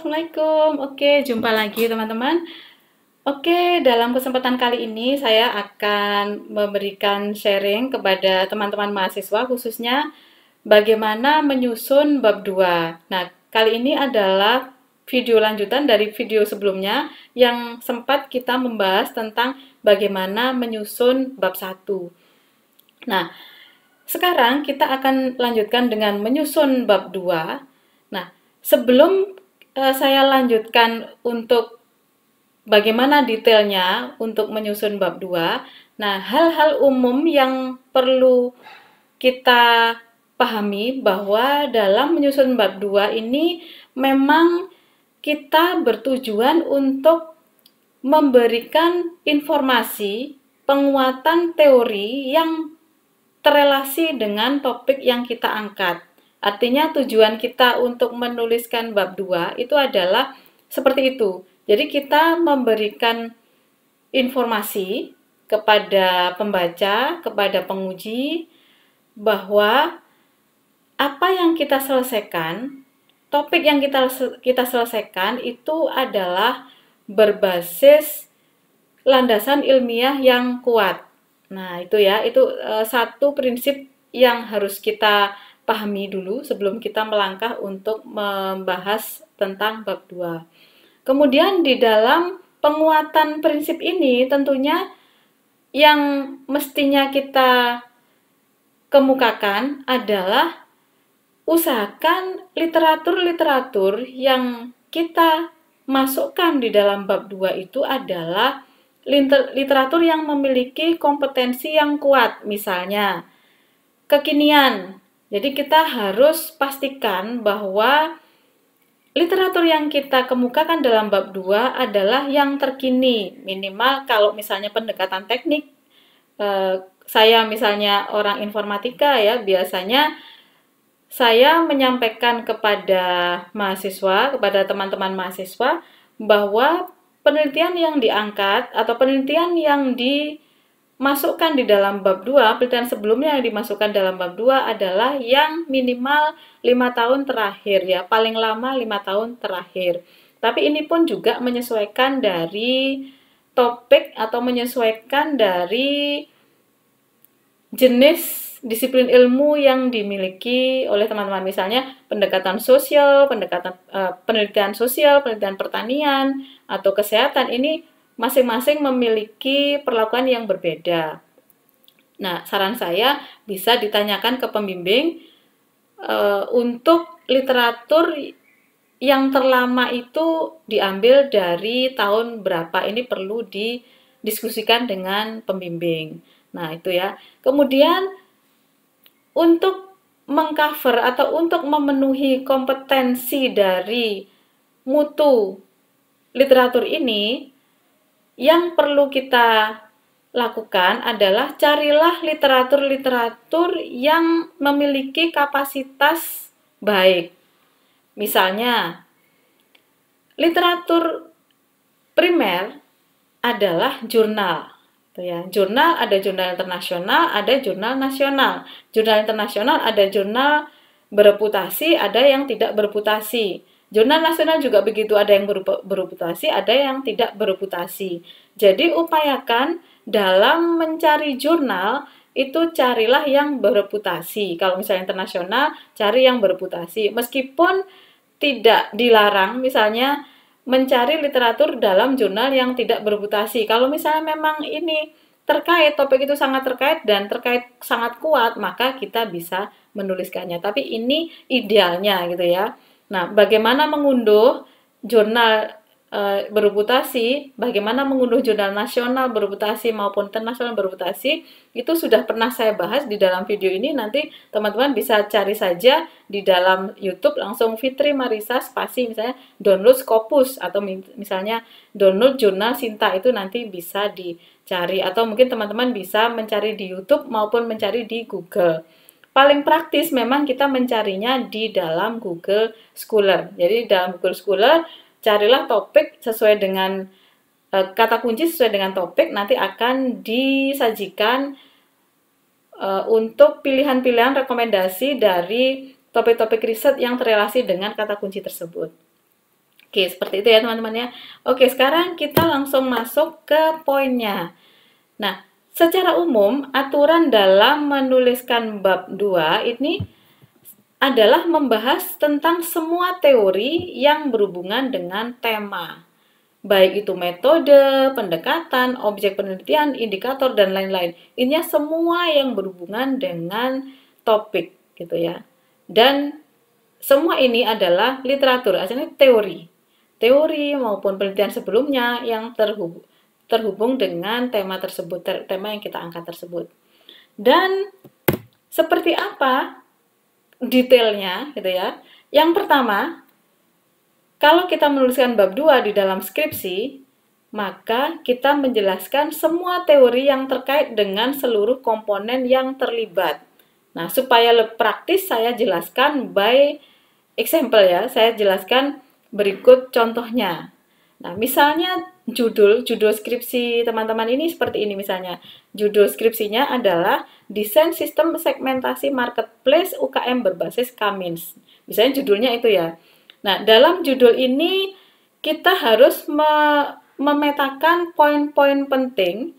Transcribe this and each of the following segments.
Assalamualaikum. Oke, jumpa lagi teman-teman. Oke, dalam kesempatan kali ini saya akan memberikan sharing kepada teman-teman mahasiswa khususnya bagaimana menyusun bab 2. Nah, kali ini adalah video lanjutan dari video sebelumnya yang sempat kita membahas tentang bagaimana menyusun bab 1. Nah, sekarang kita akan lanjutkan dengan menyusun bab 2. Nah, sebelum saya lanjutkan untuk bagaimana detailnya untuk menyusun bab 2. Nah, hal-hal umum yang perlu kita pahami bahwa dalam menyusun bab 2 ini memang kita bertujuan untuk memberikan informasi penguatan teori yang terrelasi dengan topik yang kita angkat. Artinya tujuan kita untuk menuliskan bab 2 itu adalah seperti itu. Jadi kita memberikan informasi kepada pembaca, kepada penguji, bahwa apa yang kita selesaikan, topik yang kita selesaikan itu adalah berbasis landasan ilmiah yang kuat. Nah, itu ya, itu satu prinsip yang harus kita pahami dulu sebelum kita melangkah untuk membahas tentang bab 2. Kemudian di dalam penguatan prinsip ini tentunya yang mestinya kita kemukakan adalah usahakan literatur-literatur yang kita masukkan di dalam bab 2 itu adalah literatur yang memiliki kompetensi yang kuat, misalnya kekinian. Jadi kita harus pastikan bahwa literatur yang kita kemukakan dalam bab 2 adalah yang terkini. Minimal kalau misalnya pendekatan teknik, saya misalnya orang informatika ya, biasanya saya menyampaikan kepada mahasiswa, kepada teman-teman mahasiswa, bahwa penelitian yang diangkat atau penelitian yang dimasukkan di dalam bab 2, penelitian sebelumnya yang dimasukkan dalam bab 2 adalah yang minimal 5 tahun terakhir ya, paling lama 5 tahun terakhir. Tapi ini pun juga menyesuaikan dari topik atau menyesuaikan dari jenis disiplin ilmu yang dimiliki oleh teman-teman, misalnya pendekatan sosial, penelitian sosial, penelitian pertanian, atau kesehatan, ini masing-masing memiliki perlakuan yang berbeda. Nah, saran saya bisa ditanyakan ke pembimbing untuk literatur yang terlama itu diambil dari tahun berapa, ini perlu didiskusikan dengan pembimbing. Nah, itu ya. Kemudian untuk mengcover atau untuk memenuhi kompetensi dari mutu literatur ini, yang perlu kita lakukan adalah carilah literatur-literatur yang memiliki kapasitas baik. Misalnya, literatur primer adalah jurnal. Ya, jurnal ada jurnal internasional, ada jurnal nasional. Jurnal internasional ada jurnal bereputasi, ada yang tidak bereputasi. Jurnal nasional juga begitu, ada yang bereputasi, ada yang tidak bereputasi. Jadi upayakan dalam mencari jurnal itu carilah yang bereputasi. Kalau misalnya internasional, cari yang bereputasi. Meskipun tidak dilarang misalnya mencari literatur dalam jurnal yang tidak bereputasi. Kalau misalnya memang ini terkait, topik itu sangat terkait dan terkait sangat kuat, maka kita bisa menuliskannya. Tapi ini idealnya gitu ya. Nah, bagaimana mengunduh jurnal bereputasi, bagaimana mengunduh jurnal nasional bereputasi maupun internasional bereputasi, itu sudah pernah saya bahas di dalam video ini. Nanti teman-teman bisa cari saja di dalam YouTube, langsung Fitri Marisa spasi misalnya download Scopus atau misalnya download jurnal Sinta, itu nanti bisa dicari, atau mungkin teman-teman bisa mencari di YouTube maupun mencari di Google. Paling praktis memang kita mencarinya di dalam Google Scholar. Jadi dalam Google Scholar carilah topik sesuai dengan kata kunci sesuai dengan topik, nanti akan disajikan untuk pilihan-pilihan rekomendasi dari topik-topik riset yang terrelasi dengan kata kunci tersebut. Oke, seperti itu ya teman-teman ya. Oke, sekarang kita langsung masuk ke poinnya. Nah, secara umum aturan dalam menuliskan bab 2 ini adalah membahas tentang semua teori yang berhubungan dengan tema. Baik itu metode, pendekatan, objek penelitian, indikator, dan lain-lain. Ini semua yang berhubungan dengan topik gitu ya. Dan semua ini adalah literatur, artinya teori. Teori maupun penelitian sebelumnya yang terhubung dengan tema tersebut, tema yang kita angkat tersebut. Dan seperti apa detailnya gitu ya. Yang pertama, kalau kita menuliskan bab 2 di dalam skripsi, maka kita menjelaskan semua teori yang terkait dengan seluruh komponen yang terlibat. Nah, supaya lebih praktis saya jelaskan by example ya. Saya jelaskan berikut contohnya. Nah, misalnya judul skripsi teman-teman ini seperti ini misalnya. Judul skripsinya adalah Desain Sistem Segmentasi Marketplace UKM Berbasis Kamins. Misalnya judulnya itu ya. Nah, dalam judul ini kita harus memetakan poin-poin penting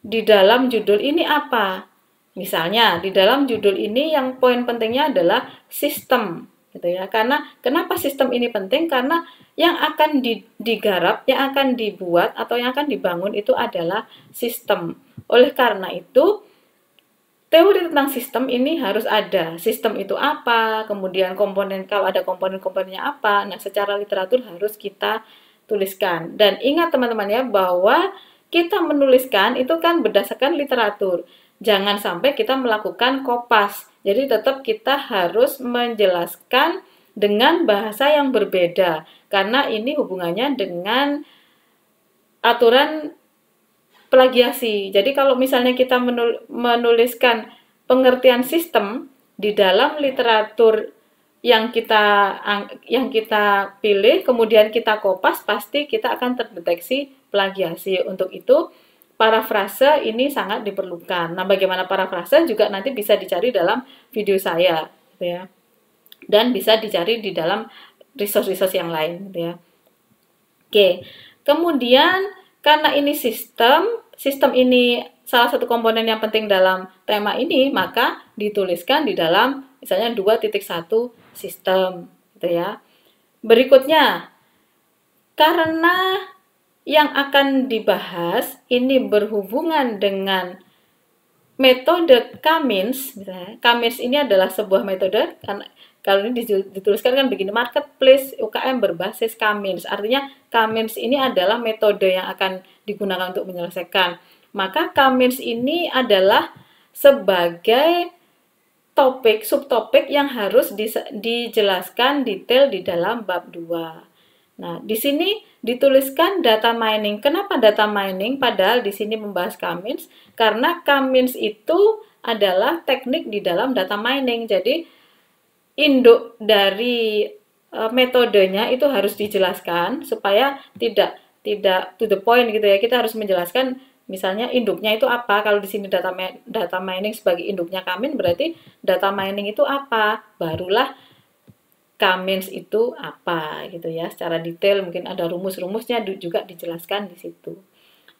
di dalam judul ini apa. Misalnya, di dalam judul ini yang poin pentingnya adalah sistem, gitu ya. Karena kenapa sistem ini penting? Karena yang akan digarap, yang akan dibuat atau yang akan dibangun itu adalah sistem. Oleh karena itu, teori tentang sistem ini harus ada. Sistem itu apa? Kemudian komponen, kalau ada komponen-komponennya apa? Nah, secara literatur harus kita tuliskan. Dan ingat teman-teman ya, bahwa kita menuliskan itu kan berdasarkan literatur. Jangan sampai kita melakukan kopas. Jadi tetap kita harus menjelaskan dengan bahasa yang berbeda. Karena ini hubungannya dengan aturan plagiasi. Jadi kalau misalnya kita menuliskan pengertian sistem di dalam literatur yang kita pilih, kemudian kita kopas, pasti kita akan terdeteksi plagiasi. Untuk itu, parafrase ini sangat diperlukan. Nah, bagaimana parafrase juga nanti bisa dicari dalam video saya, gitu ya. Dan bisa dicari di dalam resource-resource yang lain, gitu ya. Oke, kemudian karena ini sistem ini salah satu komponen yang penting dalam tema ini, maka dituliskan di dalam misalnya 2.1 sistem, gitu ya. Berikutnya, karena yang akan dibahas ini berhubungan dengan metode Kamins. Kamins ini adalah sebuah metode, kalau ini dituliskan kan begini, marketplace UKM berbasis Kamins. Artinya Kamins ini adalah metode yang akan digunakan untuk menyelesaikan. Maka Kamins ini adalah sebagai topik, subtopik yang harus dijelaskan detail di dalam bab 2. Nah, di sini dituliskan data mining. Kenapa data mining? Padahal di sini membahas Kamins, karena Kamins itu adalah teknik di dalam data mining. Jadi, induk dari metodenya itu harus dijelaskan supaya tidak to the point gitu ya. Kita harus menjelaskan misalnya induknya itu apa. Kalau di sini data mining sebagai induknya Kamins, berarti data mining itu apa? Barulah Kamins itu apa gitu ya, secara detail mungkin ada rumus-rumusnya juga dijelaskan di situ.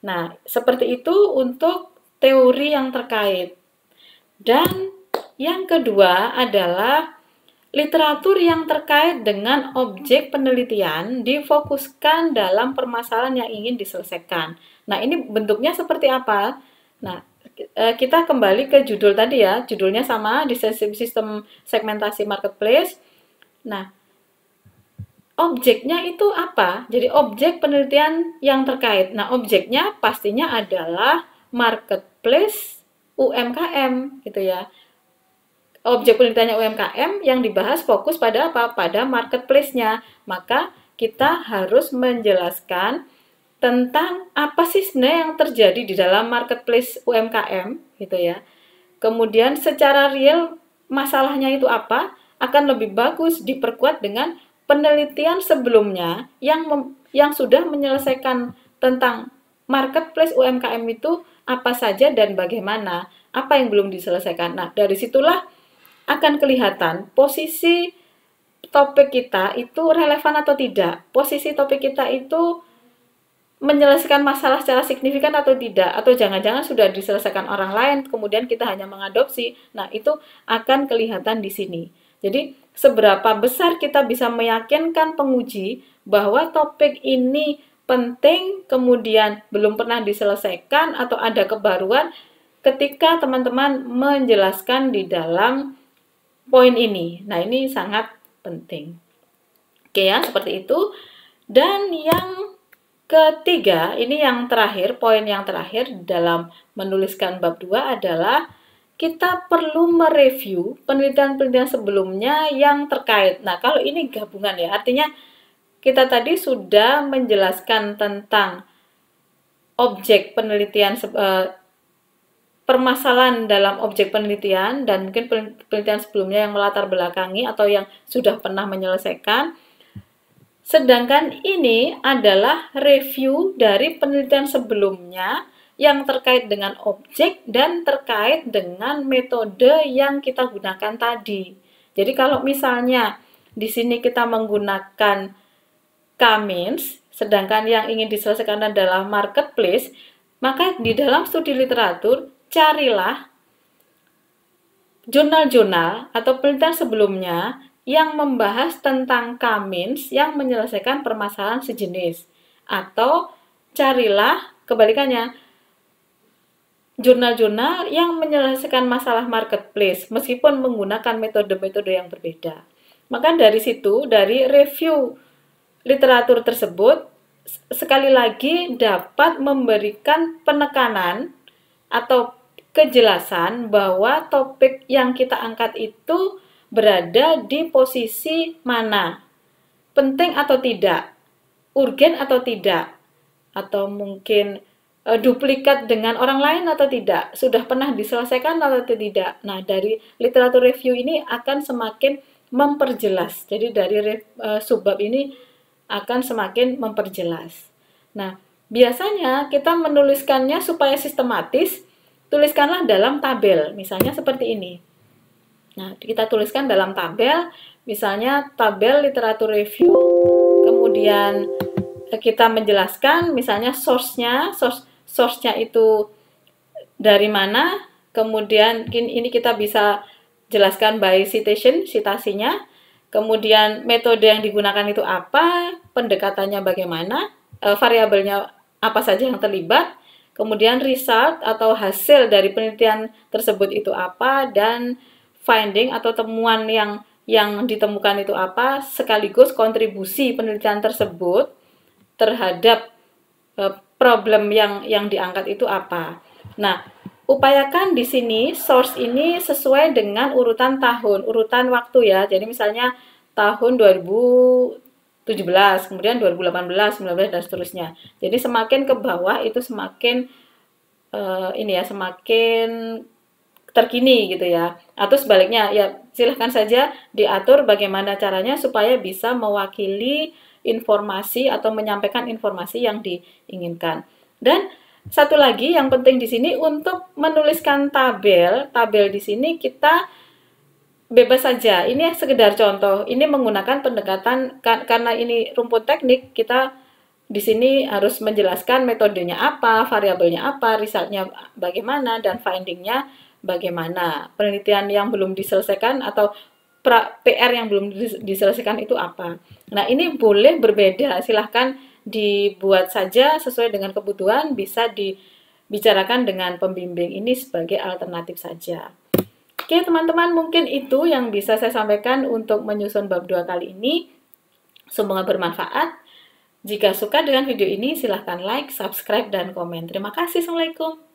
Nah, seperti itu untuk teori yang terkait. Dan yang kedua adalah literatur yang terkait dengan objek penelitian difokuskan dalam permasalahan yang ingin diselesaikan. Nah, ini bentuknya seperti apa? Nah, kita kembali ke judul tadi ya, judulnya sama, Desain Sistem Segmentasi Marketplace. Nah, objeknya itu apa? Jadi objek penelitian yang terkait. Nah, objeknya pastinya adalah marketplace UMKM gitu ya. Objek penelitiannya UMKM yang dibahas fokus pada apa? Pada marketplace-nya. Maka kita harus menjelaskan tentang apa sih sebenarnya yang terjadi di dalam marketplace UMKM gitu ya. Kemudian secara real masalahnya itu apa? Akan lebih bagus diperkuat dengan penelitian sebelumnya yang sudah menyelesaikan tentang marketplace UMKM itu apa saja dan bagaimana, apa yang belum diselesaikan. Nah, dari situlah akan kelihatan posisi topik kita itu relevan atau tidak, posisi topik kita itu menyelesaikan masalah secara signifikan atau tidak, atau jangan-jangan sudah diselesaikan orang lain, kemudian kita hanya mengadopsi. Nah, itu akan kelihatan di sini. Jadi, seberapa besar kita bisa meyakinkan penguji bahwa topik ini penting, kemudian belum pernah diselesaikan, atau ada kebaruan ketika teman-teman menjelaskan di dalam poin ini. Nah, ini sangat penting. Oke ya, seperti itu. Dan yang ketiga, ini yang terakhir, poin yang terakhir dalam menuliskan bab 2 adalah kita perlu mereview penelitian-penelitian sebelumnya yang terkait. Nah, kalau ini gabungan ya, artinya kita tadi sudah menjelaskan tentang objek penelitian, permasalahan dalam objek penelitian, dan mungkin penelitian sebelumnya yang melatar belakangi atau yang sudah pernah menyelesaikan. Sedangkan ini adalah review dari penelitian sebelumnya yang terkait dengan objek dan terkait dengan metode yang kita gunakan tadi. Jadi kalau misalnya di sini kita menggunakan K-means, sedangkan yang ingin diselesaikan adalah marketplace, maka di dalam studi literatur carilah jurnal-jurnal atau penelitian sebelumnya yang membahas tentang K-means yang menyelesaikan permasalahan sejenis. Atau carilah kebalikannya, jurnal-jurnal yang menyelesaikan masalah marketplace meskipun menggunakan metode-metode yang berbeda. Maka dari situ, dari review literatur tersebut, sekali lagi dapat memberikan penekanan atau kejelasan bahwa topik yang kita angkat itu berada di posisi mana, penting atau tidak, urgen atau tidak, atau mungkin duplikat dengan orang lain atau tidak, sudah pernah diselesaikan atau tidak. Nah, dari literatur review ini akan semakin memperjelas. Jadi dari subbab ini akan semakin memperjelas. Nah, biasanya kita menuliskannya supaya sistematis, tuliskanlah dalam tabel, misalnya seperti ini. Nah, kita tuliskan dalam tabel, misalnya tabel literatur review, kemudian kita menjelaskan misalnya source-nya itu dari mana, kemudian ini kita bisa jelaskan by citation, citasinya, kemudian metode yang digunakan itu apa, pendekatannya bagaimana, variabelnya apa saja yang terlibat, kemudian result atau hasil dari penelitian tersebut itu apa, dan finding atau temuan yang ditemukan itu apa, sekaligus kontribusi penelitian tersebut terhadap problem yang diangkat itu apa. Nah, upayakan di sini source ini sesuai dengan urutan tahun, urutan waktu ya. Jadi misalnya tahun 2017, kemudian 2018, 2019 dan seterusnya. Jadi semakin ke bawah itu semakin semakin terkini gitu ya, atau sebaliknya ya, silahkan saja diatur bagaimana caranya supaya bisa mewakili informasi atau menyampaikan informasi yang diinginkan. Dan satu lagi yang penting di sini, untuk menuliskan tabel di sini kita bebas saja. Ini sekedar contoh, ini menggunakan pendekatan, karena ini rumput teknik, kita di sini harus menjelaskan metodenya apa, variabelnya apa, resultnya bagaimana, dan findingnya bagaimana, penelitian yang belum diselesaikan atau PR yang belum diselesaikan itu apa. Nah, ini boleh berbeda, silahkan dibuat saja sesuai dengan kebutuhan, bisa dibicarakan dengan pembimbing, ini sebagai alternatif saja. Oke teman-teman, mungkin itu yang bisa saya sampaikan untuk menyusun bab 2 kali ini. Semoga bermanfaat. Jika suka dengan video ini, silahkan like, subscribe, dan komen. Terima kasih. Assalamualaikum.